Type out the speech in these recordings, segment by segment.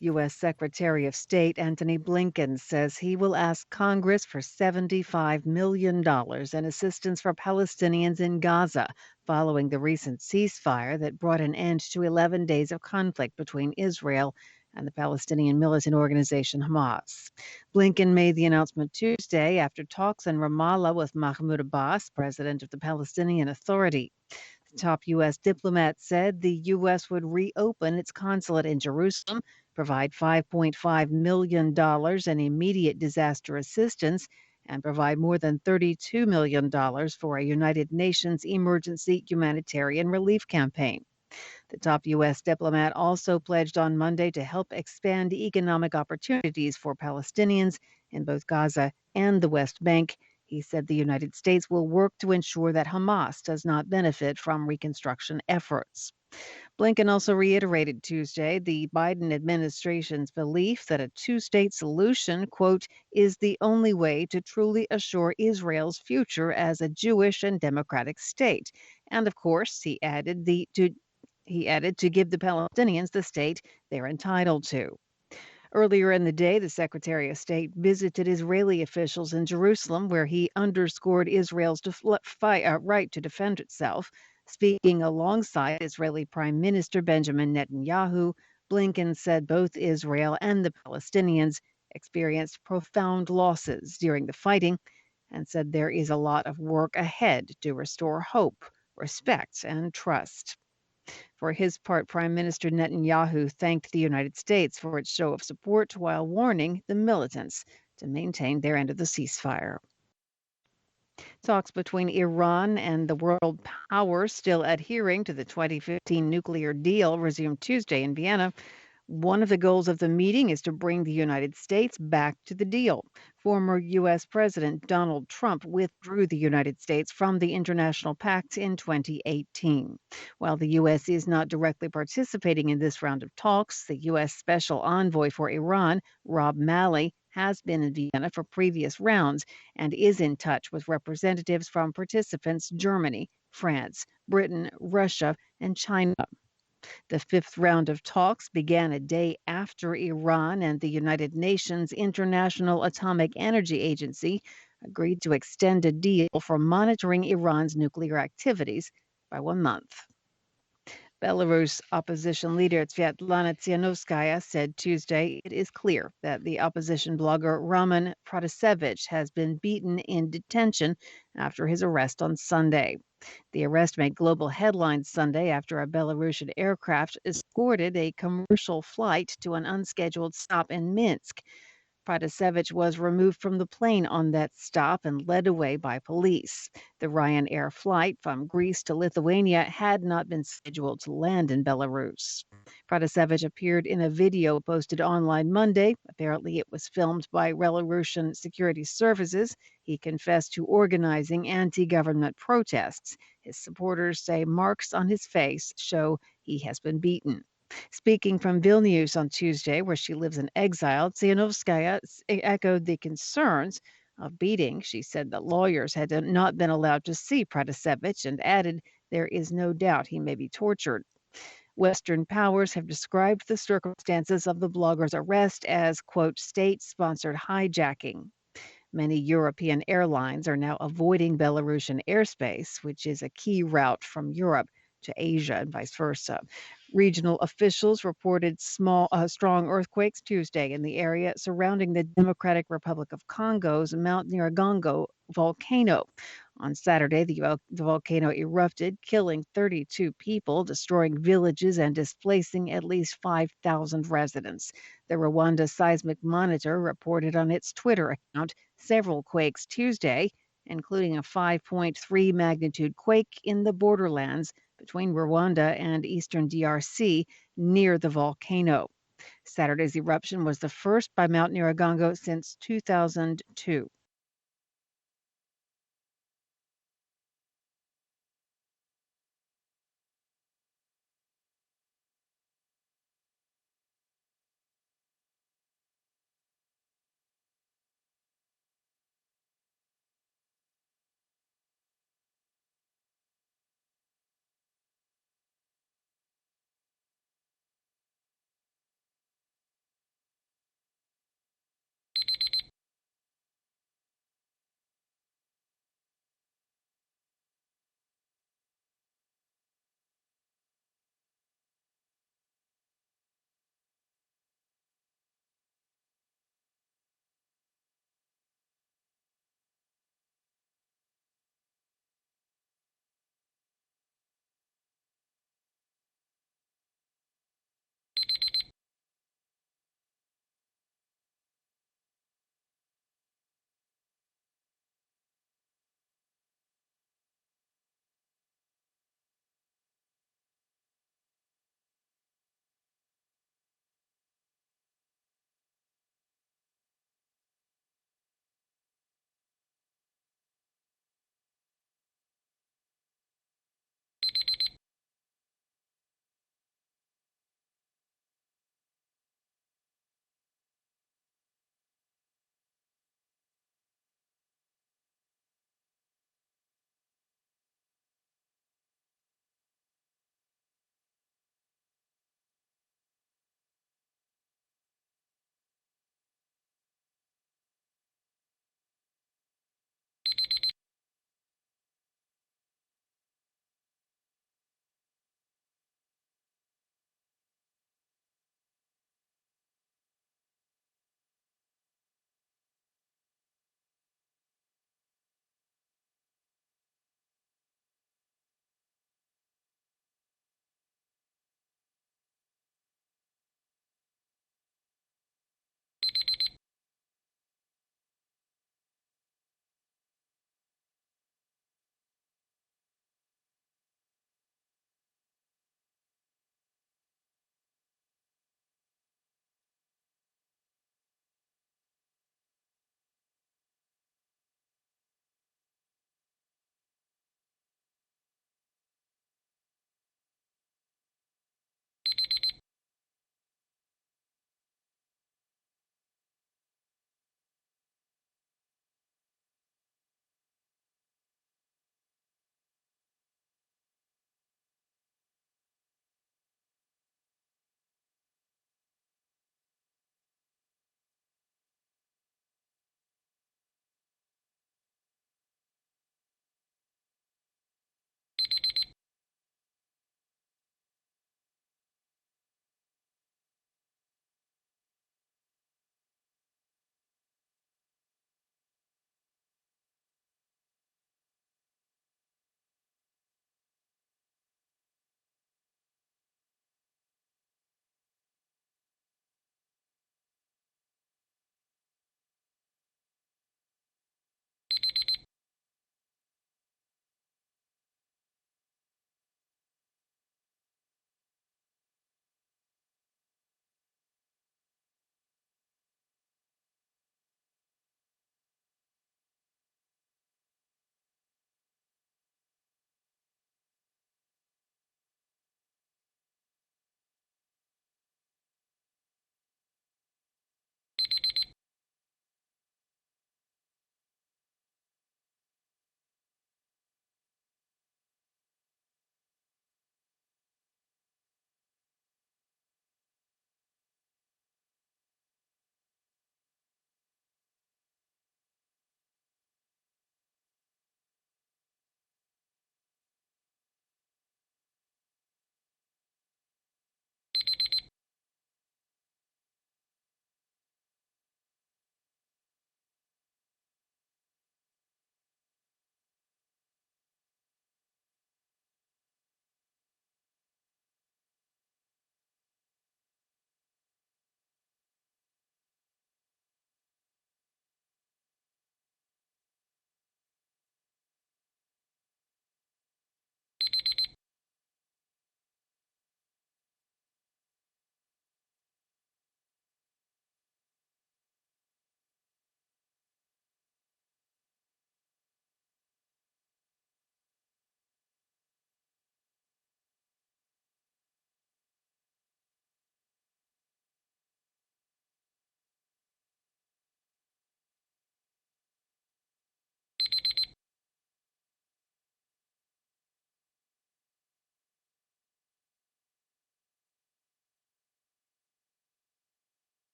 U.S. Secretary of State Antony Blinken says he will ask Congress for $75 million in assistance for Palestinians in Gaza following the recent ceasefire that brought an end to 11 days of conflict between Israel and the Palestinian militant organization Hamas. Blinken made the announcement Tuesday after talks in Ramallah with Mahmoud Abbas, president of the Palestinian Authority. The top U.S. diplomat said the U.S. would reopen its consulate in Jerusalem, provide $5.5 million in immediate disaster assistance, and provide more than $32 million for a United Nations emergency humanitarian relief campaign. The top U.S. diplomat also pledged on Monday to help expand economic opportunities for Palestinians in both Gaza and the West Bank. He said the United States will work to ensure that Hamas does not benefit from reconstruction efforts. Blinken also reiterated Tuesday the Biden administration's belief that a two-state solution, quote, is the only way to truly assure Israel's future as a Jewish and democratic state. And of course, he added to give the Palestinians the state they're entitled to. Earlier in the day, the Secretary of State visited Israeli officials in Jerusalem, where he underscored Israel's right to defend itself. Speaking alongside Israeli Prime Minister Benjamin Netanyahu, Blinken said both Israel and the Palestinians experienced profound losses during the fighting and said there is a lot of work ahead to restore hope, respect, and trust. For his part, Prime Minister Netanyahu thanked the United States for its show of support while warning the militants to maintain their end of the ceasefire. Talks between Iran and the world powers still adhering to the 2015 nuclear deal resumed Tuesday in Vienna. One of the goals of the meeting is to bring the United States back to the deal. Former U.S. President Donald Trump withdrew the United States from the international pact in 2018. While the U.S. is not directly participating in this round of talks, the U.S. Special Envoy for Iran, Rob Malley, has been in Vienna for previous rounds and is in touch with representatives from participants Germany, France, Britain, Russia, and China. The fifth round of talks began a day after Iran and the United Nations International Atomic Energy Agency agreed to extend a deal for monitoring Iran's nuclear activities by 1 month. Belarus opposition leader Svetlana Tsikhanouskaya said Tuesday it is clear that the opposition blogger Roman Protasevich has been beaten in detention after his arrest on Sunday. The arrest made global headlines Sunday after a Belarusian aircraft escorted a commercial flight to an unscheduled stop in Minsk. Protasevich was removed from the plane on that stop and led away by police. The Ryanair flight from Greece to Lithuania had not been scheduled to land in Belarus. Protasevich appeared in a video posted online Monday. Apparently, it was filmed by Belarusian security services. He confessed to organizing anti government protests. His supporters say marks on his face show he has been beaten. Speaking from Vilnius on Tuesday, where she lives in exile, Tsikhanouskaya echoed the concerns of beating. She said that lawyers had not been allowed to see Protasevich and added there is no doubt he may be tortured. Western powers have described the circumstances of the blogger's arrest as, quote, state-sponsored hijacking. Many European airlines are now avoiding Belarusian airspace, which is a key route from Europe to Asia and vice versa. Regional officials reported strong earthquakes Tuesday in the area surrounding the Democratic Republic of Congo's Mount Nyiragongo volcano. On Saturday, the volcano erupted, killing 32 people, destroying villages, and displacing at least 5,000 residents. The Rwanda Seismic Monitor reported on its Twitter account several quakes Tuesday, including a 5.3 magnitude quake in the borderlands between Rwanda and eastern DRC near the volcano. Saturday's eruption was the first by Mount Nyiragongo since 2002.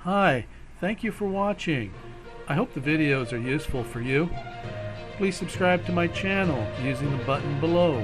Hi, thank you for watching. I hope the videos are useful for you. Please subscribe to my channel using the button below.